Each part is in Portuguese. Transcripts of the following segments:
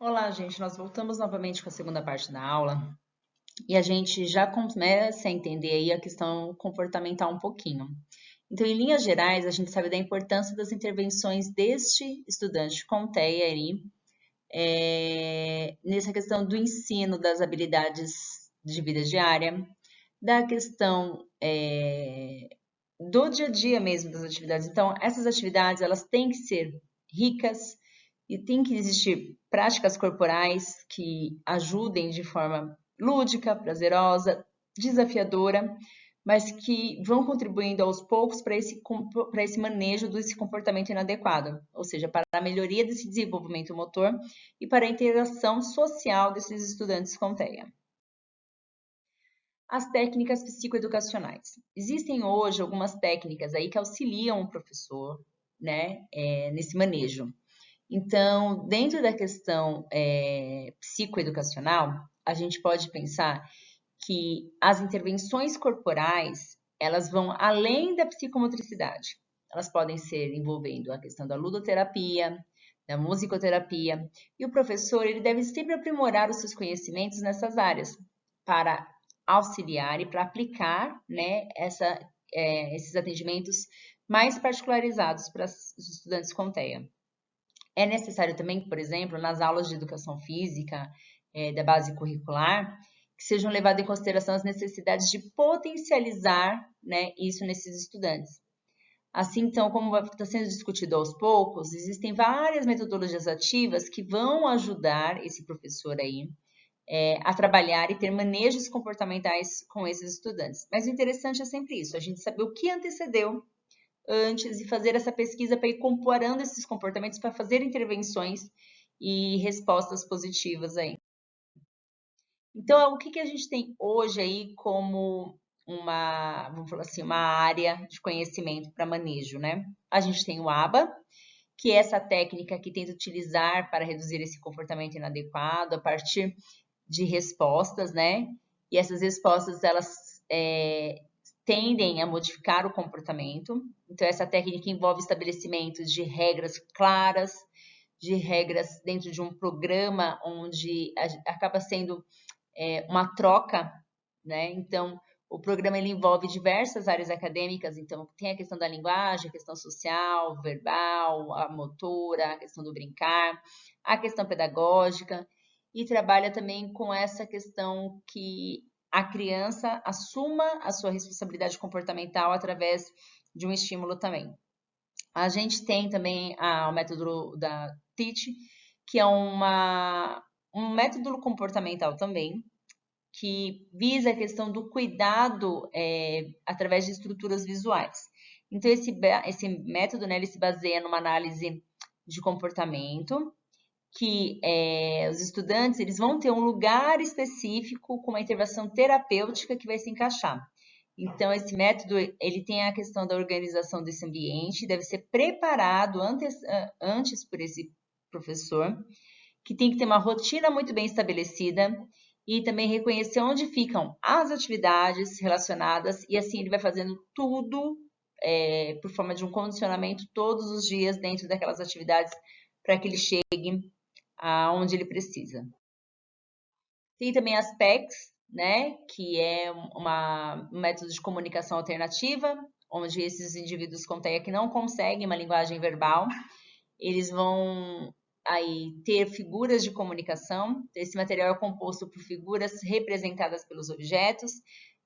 Olá, gente. Nós voltamos novamente com a segunda parte da aula e a gente já começa a entender aí a questão comportamental um pouquinho. Então, em linhas gerais, a gente sabe da importância das intervenções deste estudante com TEA aí, nessa questão do ensino das habilidades de vida diária, da questão do dia a dia mesmo das atividades. Então, essas atividades elas têm que ser ricas e tem que existir práticas corporais que ajudem de forma lúdica, prazerosa, desafiadora, mas que vão contribuindo aos poucos para esse manejo desse comportamento inadequado, ou seja, para a melhoria desse desenvolvimento motor e para a integração social desses estudantes com TEA. As técnicas psicoeducacionais. Existem hoje algumas técnicas aí que auxiliam o professor, né, nesse manejo. Então, dentro da questão psicoeducacional, a gente pode pensar que as intervenções corporais, elas vão além da psicomotricidade. Elas podem ser envolvendo a questão da ludoterapia, da musicoterapia, e o professor ele deve sempre aprimorar os seus conhecimentos nessas áreas para auxiliar e para aplicar, né, esses atendimentos mais particularizados para os estudantes com TEA. É necessário também, por exemplo, nas aulas de educação física, da base curricular, que sejam levadas em consideração as necessidades de potencializar, né, isso nesses estudantes. Assim, então, como está sendo discutido aos poucos, existem várias metodologias ativas que vão ajudar esse professor aí a trabalhar e ter manejos comportamentais com esses estudantes. Mas o interessante é sempre isso, a gente saber o que antecedeu antes e fazer essa pesquisa para ir comparando esses comportamentos para fazer intervenções e respostas positivas aí. Então, o que a gente tem hoje aí como vamos falar assim, uma área de conhecimento para manejo, né? A gente tem o ABA, que é essa técnica que tenta utilizar para reduzir esse comportamento inadequado a partir de respostas, né? E essas respostas, elas tendem a modificar o comportamento. Então, essa técnica envolve estabelecimento de regras claras, de regras dentro de um programa onde acaba sendo uma troca, né? Então, o programa ele envolve diversas áreas acadêmicas, então tem a questão da linguagem, a questão social, verbal, a motora, a questão do brincar, a questão pedagógica, e trabalha também com essa questão que a criança assuma a sua responsabilidade comportamental através de um estímulo também. A gente tem também o método da TEACH, que é um método comportamental também, que visa a questão do cuidado através de estruturas visuais. Então, esse método, né, ele se baseia numa análise de comportamento, que os estudantes eles vão ter um lugar específico com uma intervenção terapêutica que vai se encaixar. Então, esse método ele tem a questão da organização desse ambiente, deve ser preparado antes por esse professor, que tem que ter uma rotina muito bem estabelecida e também reconhecer onde ficam as atividades relacionadas e assim ele vai fazendo tudo por forma de um condicionamento todos os dias dentro daquelas atividades para que ele chegue aonde ele precisa. Tem também as PECs, né, que é um método de comunicação alternativa, onde esses indivíduos com TEA que não conseguem uma linguagem verbal, eles vão aí ter figuras de comunicação. Esse material é composto por figuras representadas pelos objetos,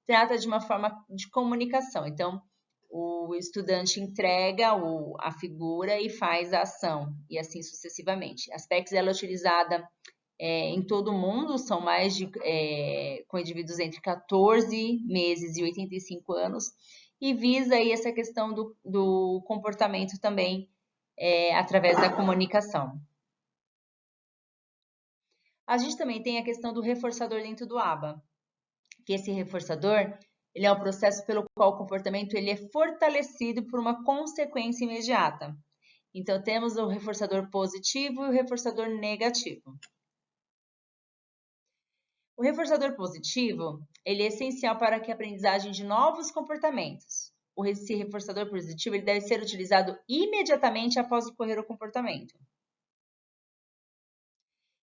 trata de uma forma de comunicação. Então, o estudante entrega a figura e faz a ação, e assim sucessivamente. A PECs ela é utilizada em todo o mundo, são mais com indivíduos entre 14 meses e 85 anos, e visa aí essa questão do comportamento também através da comunicação. A gente também tem a questão do reforçador dentro do ABA, que esse reforçador ele é o processo pelo qual o comportamento ele é fortalecido por uma consequência imediata. Então, temos o reforçador positivo e o reforçador negativo. O reforçador positivo ele é essencial para a aprendizagem de novos comportamentos. Esse reforçador positivo ele deve ser utilizado imediatamente após ocorrer o comportamento.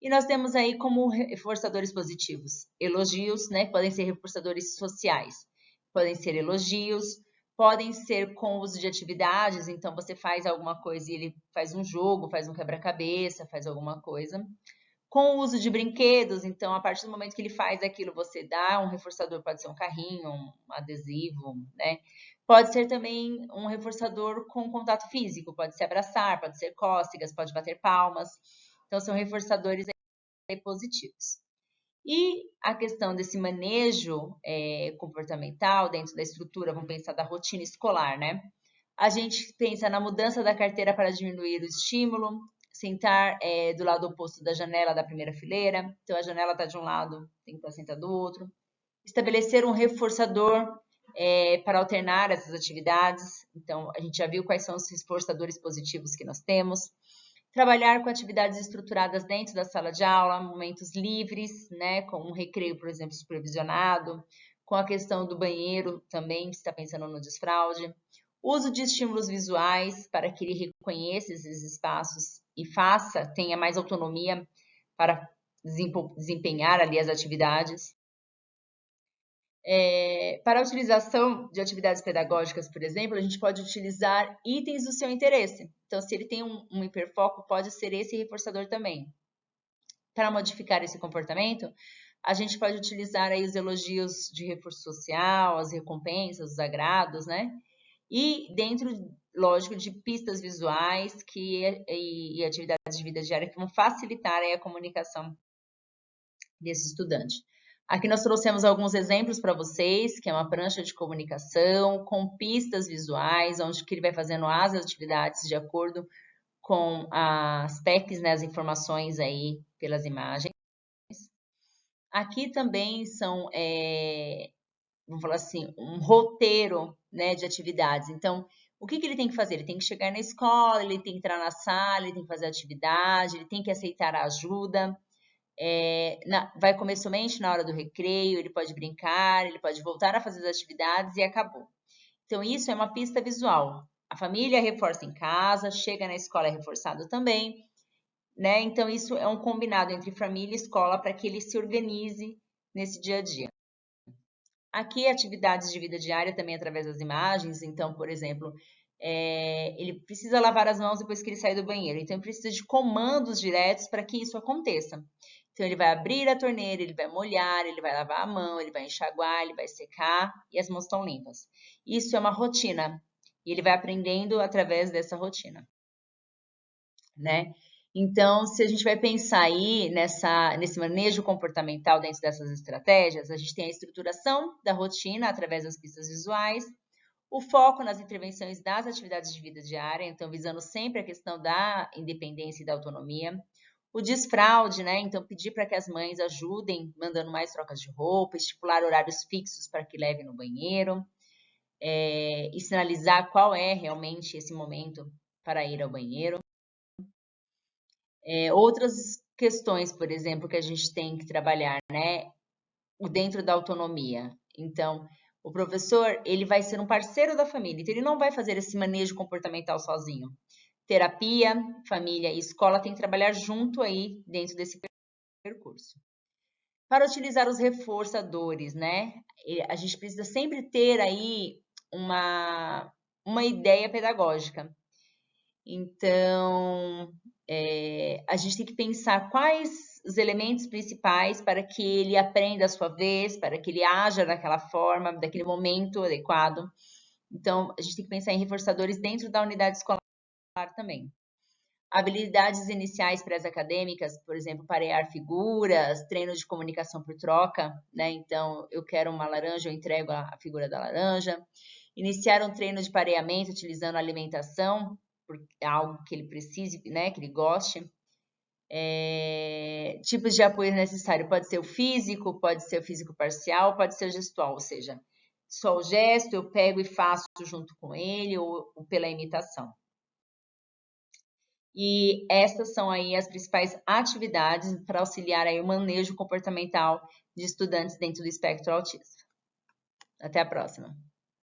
E nós temos aí como reforçadores positivos, elogios, né? Podem ser reforçadores sociais, podem ser elogios, podem ser com uso de atividades, então você faz alguma coisa e ele faz um jogo, faz um quebra-cabeça, faz alguma coisa. Com o uso de brinquedos, então, a partir do momento que ele faz aquilo, você dá um reforçador, pode ser um carrinho, um adesivo, né? Pode ser também um reforçador com contato físico, pode ser abraçar, pode ser cócegas, pode bater palmas. Então, são reforçadores aí positivos. E a questão desse manejo comportamental dentro da estrutura, vamos pensar da rotina escolar, né? A gente pensa na mudança da carteira para diminuir o estímulo, sentar do lado oposto da janela da primeira fileira, então a janela está de um lado, tem que estar sentado do outro. Estabelecer um reforçador para alternar essas atividades, então a gente já viu quais são os reforçadores positivos que nós temos. Trabalhar com atividades estruturadas dentro da sala de aula, momentos livres, né, com um recreio, por exemplo, supervisionado, com a questão do banheiro também, se está pensando no desfraude. Uso de estímulos visuais para que ele reconheça esses espaços e tenha mais autonomia para desempenhar ali as atividades. Para a utilização de atividades pedagógicas, por exemplo, a gente pode utilizar itens do seu interesse. Então, se ele tem um hiperfoco, pode ser esse reforçador também. Para modificar esse comportamento, a gente pode utilizar aí os elogios de reforço social, as recompensas, os agrados, né? E dentro, lógico, de pistas visuais e atividades de vida diária que vão facilitar aí a comunicação desse estudante. Aqui nós trouxemos alguns exemplos para vocês, que é uma prancha de comunicação com pistas visuais, onde que ele vai fazendo as atividades de acordo com as PECs, né, as informações aí pelas imagens. Aqui também são, vamos falar assim, um roteiro, né, de atividades. Então, o que ele tem que fazer? Ele tem que chegar na escola, ele tem que entrar na sala, ele tem que fazer atividade, ele tem que aceitar a ajuda. Vai comer somente na hora do recreio, ele pode brincar, ele pode voltar a fazer as atividades e acabou. Então, isso é uma pista visual. A família reforça em casa, chega na escola é reforçado também, né? Então, isso é um combinado entre família e escola para que ele se organize nesse dia a dia. Aqui, atividades de vida diária também através das imagens. Então, por exemplo, ele precisa lavar as mãos depois que ele sai do banheiro. Então, ele precisa de comandos diretos para que isso aconteça. Então, ele vai abrir a torneira, ele vai molhar, ele vai lavar a mão, ele vai enxaguar, ele vai secar e as mãos estão limpas. Isso é uma rotina e ele vai aprendendo através dessa rotina, né? Então, se a gente vai pensar aí nesse manejo comportamental dentro dessas estratégias, a gente tem a estruturação da rotina através das pistas visuais, o foco nas intervenções das atividades de vida diária, então visando sempre a questão da independência e da autonomia, o desfraude, né? Então, pedir para que as mães ajudem, mandando mais trocas de roupa, estipular horários fixos para que leve no banheiro, e sinalizar qual é realmente esse momento para ir ao banheiro. Outras questões, por exemplo, que a gente tem que trabalhar, né? Dentro da autonomia. Então, o professor, ele vai ser um parceiro da família, então ele não vai fazer esse manejo comportamental sozinho. Terapia, família e escola tem que trabalhar junto aí dentro desse percurso. Para utilizar os reforçadores, né? A gente precisa sempre ter aí uma ideia pedagógica. Então, a gente tem que pensar quais os elementos principais para que ele aprenda à sua vez, para que ele haja daquela forma, daquele momento adequado. Então, a gente tem que pensar em reforçadores dentro da unidade escolar também. Habilidades iniciais pré-acadêmicas, por exemplo, parear figuras, treino de comunicação por troca, né? Então, eu quero uma laranja, eu entrego a figura da laranja. Iniciar um treino de pareamento utilizando alimentação, porque é algo que ele precise, né? Que ele goste. Tipos de apoio necessário, pode ser o físico parcial, pode ser o gestual, ou seja, só o gesto, eu pego e faço junto com ele ou pela imitação. E essas são aí as principais atividades para auxiliar aí o manejo comportamental de estudantes dentro do espectro autista. Até a próxima.